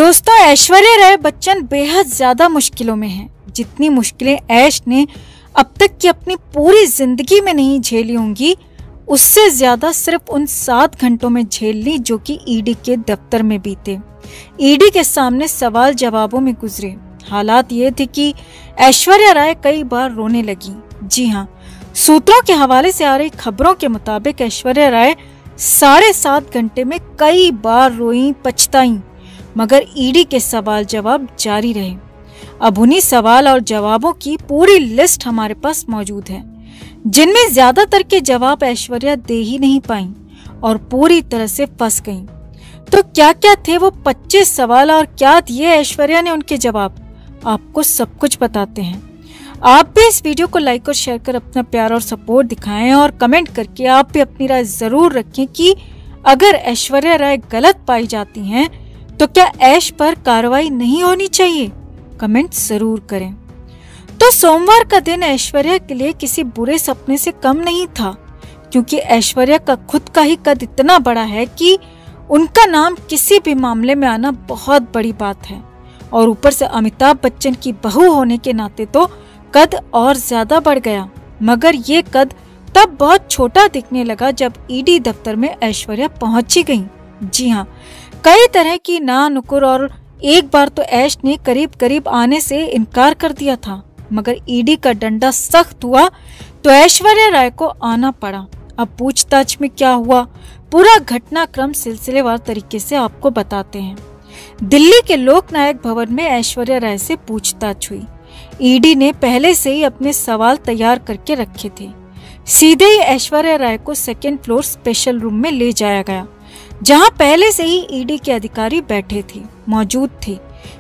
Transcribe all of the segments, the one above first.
दोस्तों, ऐश्वर्या राय बच्चन बेहद ज्यादा मुश्किलों में हैं। जितनी मुश्किलें ऐश ने अब तक की अपनी पूरी जिंदगी में नहीं झेली होंगी, उससे ज्यादा सिर्फ उन 7 घंटों में झेल ली जो कि ईडी के दफ्तर में बीते। ईडी के सामने सवाल जवाबों में गुजरे। हालात ये थे कि ऐश्वर्या राय कई बार रोने लगी। जी हाँ, सूत्रों के हवाले से आ रही खबरों के मुताबिक ऐश्वर्या राय 7.5 घंटे में कई बार रोई, पछताई, मगर ईडी के सवाल जवाब जारी रहे। अब उन्हीं सवाल और जवाबों की पूरी लिस्ट हमारे पास मौजूद है, जिनमें ज्यादातर के जवाब ऐश्वर्या दे ही नहीं पाई और पूरी तरह से फंस गईं। तो क्या क्या थे वो 25 सवाल और क्या दिए ऐश्वर्या ने उनके जवाब, आपको सब कुछ बताते हैं। आप भी इस वीडियो को लाइक और शेयर कर अपना प्यार और सपोर्ट दिखाएं और कमेंट करके आप भी अपनी राय जरूर रखें कि अगर ऐश्वर्या राय गलत पाई जाती हैं तो क्या ऐश पर कार्रवाई नहीं होनी चाहिए, कमेंट जरूर करें। तो सोमवार का दिन ऐश्वर्या के लिए किसी बुरे सपने से कम नहीं था, क्योंकि ऐश्वर्या का खुद का ही कद इतना बड़ा है कि उनका नाम किसी भी मामले में आना बहुत बड़ी बात है। और ऊपर से अमिताभ बच्चन की बहू होने के नाते तो कद और ज्यादा बढ़ गया। मगर ये कद तब बहुत छोटा दिखने लगा जब ईडी दफ्तर में ऐश्वर्या पहुंची गई। जी हाँ, कई तरह की ना नुकुर और एक बार तो ऐश ने करीब करीब आने से इनकार कर दिया था, मगर ईडी का डंडा सख्त हुआ तो ऐश्वर्या राय को आना पड़ा। अब पूछताछ में क्या हुआ, पूरा घटनाक्रम सिलसिलेवार तरीके से आपको बताते हैं। दिल्ली के लोकनायक भवन में ऐश्वर्या राय से पूछताछ हुई। ईडी ने पहले से ही अपने सवाल तैयार करके रखे थे। सीधे ही ऐश्वर्या राय को 2nd फ्लोर स्पेशल रूम में ले जाया गया, जहां पहले से ही ईडी के अधिकारी बैठे थे, मौजूद थे।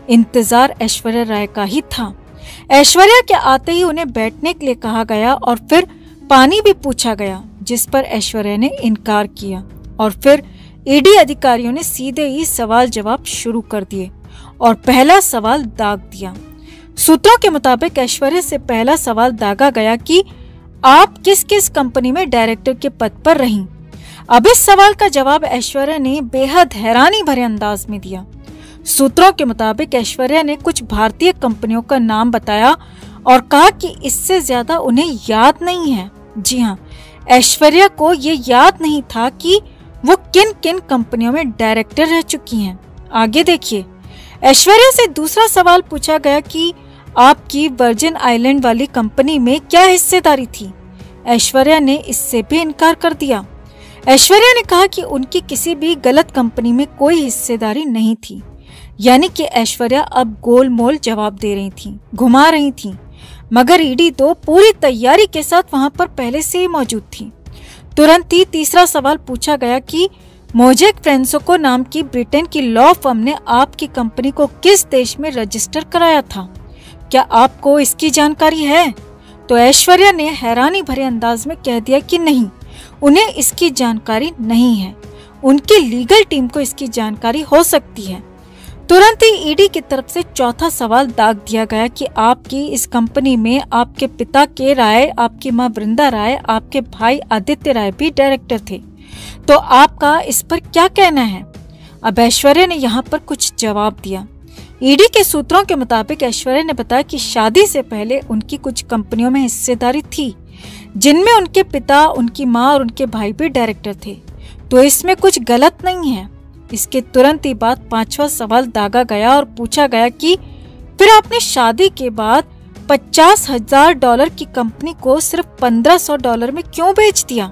इंतजार ऐश्वर्या राय का ही था। ऐश्वर्या के आते ही उन्हें बैठने के लिए कहा गया और फिर पानी भी पूछा गया, जिस पर ऐश्वर्या ने इनकार किया। और फिर ईडी अधिकारियों ने सीधे ही सवाल जवाब शुरू कर दिए और पहला सवाल दाग दिया। सूत्रों के मुताबिक ऐश्वर्या से पहला सवाल दागा गया कि आप किस किस कंपनी में डायरेक्टर के पद पर रहीं। अब इस सवाल का जवाब ऐश्वर्या ने बेहद हैरानी भरे अंदाज में दिया। सूत्रों के मुताबिक ऐश्वर्या ने कुछ भारतीय कंपनियों का नाम बताया और कहा कि इससे ज्यादा उन्हें याद नहीं है। जी हाँ, ऐश्वर्या को ये याद नहीं था कि वो किन किन कंपनियों में डायरेक्टर रह चुकी हैं। आगे देखिए, ऐश्वर्या से दूसरा सवाल पूछा गया कि आपकी वर्जिन आइलैंड वाली कंपनी में क्या हिस्सेदारी थी। ऐश्वर्या ने इससे भी इनकार कर दिया। ऐश्वर्या ने कहा कि उनकी किसी भी गलत कंपनी में कोई हिस्सेदारी नहीं थी। यानी कि ऐश्वर्या अब गोलमोल जवाब दे रही थी, घुमा रही थी। मगर ईडी तो पूरी तैयारी के साथ वहां पर पहले से ही मौजूद थी। तुरंत ही तीसरा सवाल पूछा गया कि मोजेक फ्रेंसोको नाम की ब्रिटेन की लॉ फर्म ने आपकी कंपनी को किस देश में रजिस्टर कराया था, क्या आपको इसकी जानकारी है। तो ऐश्वर्या ने हैरानी भरे अंदाज में कह दिया कि नहीं, उन्हें इसकी जानकारी नहीं है। उनकी लीगल टीम को इसकी जानकारी हो सकती है। तुरंत ही ईडी की तरफ से चौथा सवाल दाग दिया गया कि आपकी इस कंपनी में आपके पिता के राय, आपकी मां वृंदा राय, आपके भाई आदित्य राय भी डायरेक्टर थे। तो आपका इस पर क्या कहना है। अब ऐश्वर्या ने यहाँ पर कुछ जवाब दिया। ईडी के सूत्रों के मुताबिक ऐश्वर्या ने बताया कि शादी से पहले उनकी कुछ कंपनियों में हिस्सेदारी थी, जिनमें उनके पिता, उनकी मां और उनके भाई भी डायरेक्टर थे। तो इसमें कुछ गलत नहीं है। इसके तुरंत ही बाद 5वां सवाल दागा गया और पूछा गया कि फिर आपने शादी के बाद $50,000 की कंपनी को सिर्फ $1,500 में क्यों बेच दिया।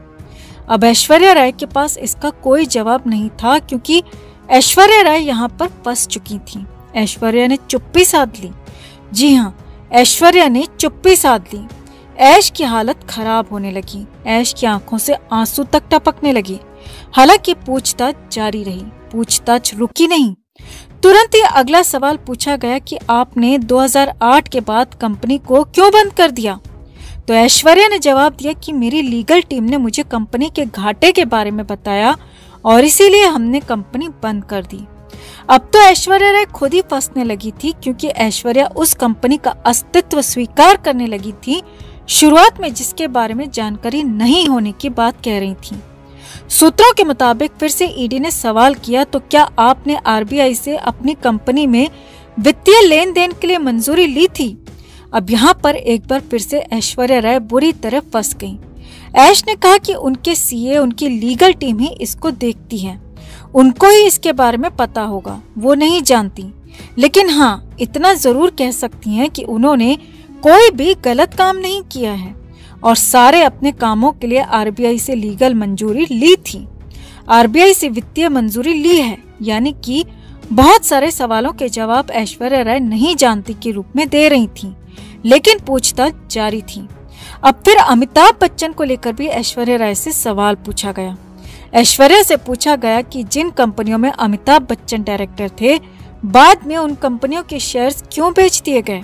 अब ऐश्वर्या राय के पास इसका कोई जवाब नहीं था, क्योंकि ऐश्वर्या राय यहाँ पर फंस चुकी थी। ऐश्वर्या ने चुप्पी साध ली। जी हाँ, ऐश्वर्या ने चुप्पी साध ली। ऐश की हालत खराब होने लगी। ऐश की आंखों से आंसू तक टपकने लगे। हालांकि पूछताछ जारी रही, पूछताछ रुकी नहीं। तुरंत ही अगला सवाल पूछा गया कि आपने 2008 के बाद कंपनी को क्यों बंद कर दिया। तो ऐश्वर्या ने जवाब दिया कि मेरी लीगल टीम ने मुझे कंपनी के घाटे के बारे में बताया और इसीलिए हमने कंपनी बंद कर दी। अब तो ऐश्वर्या राय खुद ही फंसने लगी थी, क्योंकि ऐश्वर्या उस कंपनी का अस्तित्व स्वीकार करने लगी थी, शुरुआत में जिसके बारे में जानकारी नहीं होने की बात कह रही थी। सूत्रों के मुताबिक फिर से ईडी ने सवाल किया, तो क्या आपने आरबीआई से अपनी कंपनी में वित्तीय लेन देन के लिए मंजूरी ली थी? अब यहाँ पर एक बार फिर से ऐश्वर्या राय बुरी तरह फंस गईं। ऐश ने कहा कि उनके सीए, उनकी लीगल टीम ही इसको देखती है, उनको ही इसके बारे में पता होगा, वो नहीं जानती। लेकिन हाँ, इतना जरूर कह सकती हैं कि उन्होंने कोई भी गलत काम नहीं किया है और सारे अपने कामों के लिए आरबीआई से लीगल मंजूरी ली थी। आरबीआई से वित्तीय मंजूरी ली है, यानी कि बहुत सारे सवालों के जवाब ऐश्वर्या राय नहीं जानती के रूप में दे रही थी, लेकिन पूछताछ जारी थी। अब फिर अमिताभ बच्चन को लेकर भी ऐश्वर्या राय से सवाल पूछा गया। ऐश्वर्या से पूछा गया कि जिन कंपनियों में अमिताभ बच्चन डायरेक्टर थे, बाद में उन कंपनियों के शेयर्स क्यों बेच दिए गए?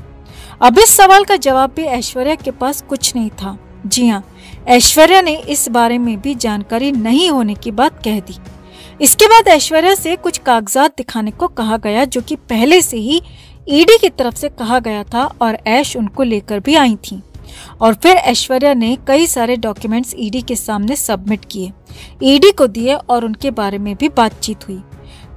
अब इस सवाल का जवाब भी ऐश्वर्या के पास कुछ नहीं था। जी हाँ, ऐश्वर्या ने इस बारे में भी जानकारी नहीं होने की बात कह दी। इसके बाद ऐश्वर्या से कुछ कागजात दिखाने को कहा गया, जो कि पहले से ही ईडी की तरफ से कहा गया था और ऐश उनको लेकर भी आई थी। और फिर ऐश्वर्या ने कई सारे डॉक्यूमेंट्स ईडी के सामने सबमिट किए, ईडी को दिए और उनके बारे में भी बातचीत हुई।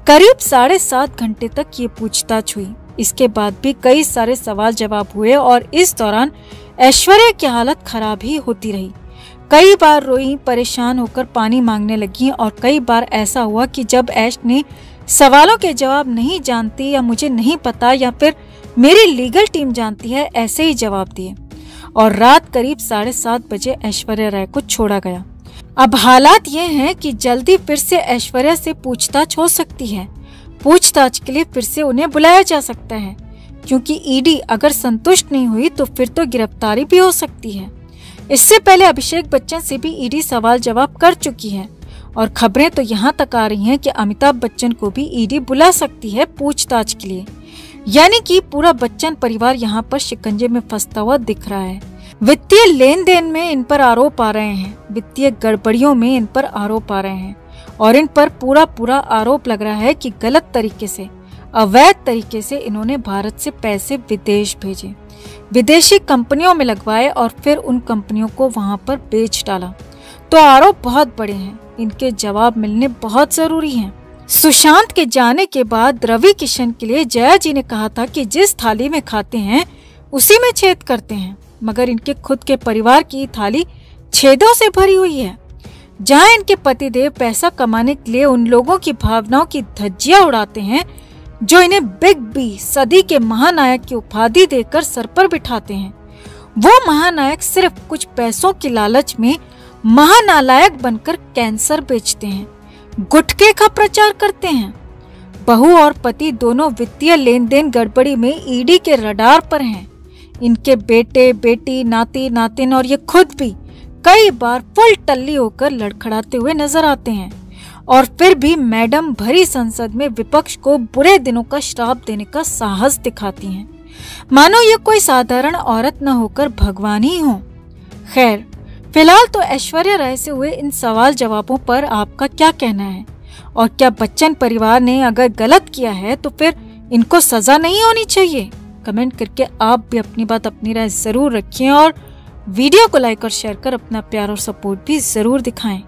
करीब 7.5 घंटे तक ये पूछताछ हुई। इसके बाद भी कई सारे सवाल जवाब हुए और इस दौरान ऐश्वर्या की हालत खराब ही होती रही। कई बार रोई, परेशान होकर पानी मांगने लगी और कई बार ऐसा हुआ कि जब ऐश ने सवालों के जवाब नहीं जानती या मुझे नहीं पता या फिर मेरी लीगल टीम जानती है, ऐसे ही जवाब दिए और रात करीब 7:30 बजे ऐश्वर्या राय को छोड़ा गया। अब हालात ये हैं कि जल्दी फिर से ऐश्वर्या से पूछताछ हो सकती है। पूछताछ के लिए फिर से उन्हें बुलाया जा सकता है, क्योंकि ईडी अगर संतुष्ट नहीं हुई तो फिर तो गिरफ्तारी भी हो सकती है। इससे पहले अभिषेक बच्चन से भी ईडी सवाल जवाब कर चुकी है और खबरें तो यहाँ तक आ रही हैं कि अमिताभ बच्चन को भी ईडी बुला सकती है पूछताछ के लिए। यानी कि पूरा बच्चन परिवार यहाँ पर शिकंजे में फंसता हुआ दिख रहा है। वित्तीय लेन देन में इन पर आरोप आ रहे हैं, वित्तीय गड़बड़ियों में इन पर आरोप आ रहे हैं और इन पर पूरा आरोप लग रहा है कि गलत तरीके से, अवैध तरीके से इन्होंने भारत से पैसे विदेश भेजे, विदेशी कंपनियों में लगवाए और फिर उन कंपनियों को वहां पर बेच डाला। तो आरोप बहुत बड़े हैं, इनके जवाब मिलने बहुत जरूरी हैं। सुशांत के जाने के बाद रवि किशन के लिए जया जी ने कहा था कि जिस थाली में खाते हैं उसी में छेद करते हैं, मगर इनके खुद के परिवार की थाली छेदों से भरी हुई है। जहां इनके पतिदेव पैसा कमाने के लिए उन लोगों की भावनाओं की धज्जियां उड़ाते हैं जो इन्हें बिग बी, सदी के महानायक की उपाधि देकर सर पर बिठाते हैं, वो महानायक सिर्फ कुछ पैसों की लालच में महानालायक बनकर कैंसर बेचते हैं, गुटखे का प्रचार करते हैं। बहू और पति दोनों वित्तीय लेन देन गड़बड़ी में ईडी के रडार पर हैं। इनके बेटे, बेटी, नाती, नातिन और ये खुद भी कई बार फुल टल्ली होकर लड़खड़ाते हुए नजर आते हैं और फिर भी मैडम भरी संसद में विपक्ष को बुरे दिनों का श्राप देने का साहस दिखाती हैं, मानो ये कोई साधारण औरत न होकर भगवान ही हो। खैर, फिलहाल तो ऐश्वर्या राय से हुए इन सवाल जवाबों पर आपका क्या कहना है? और क्या बच्चन परिवार ने अगर गलत किया है तो फिर इनको सजा नहीं होनी चाहिए? कमेंट करके आप भी अपनी बात, अपनी राय जरूर रखिए और वीडियो को लाइक और शेयर कर अपना प्यार और सपोर्ट भी जरूर दिखाएं।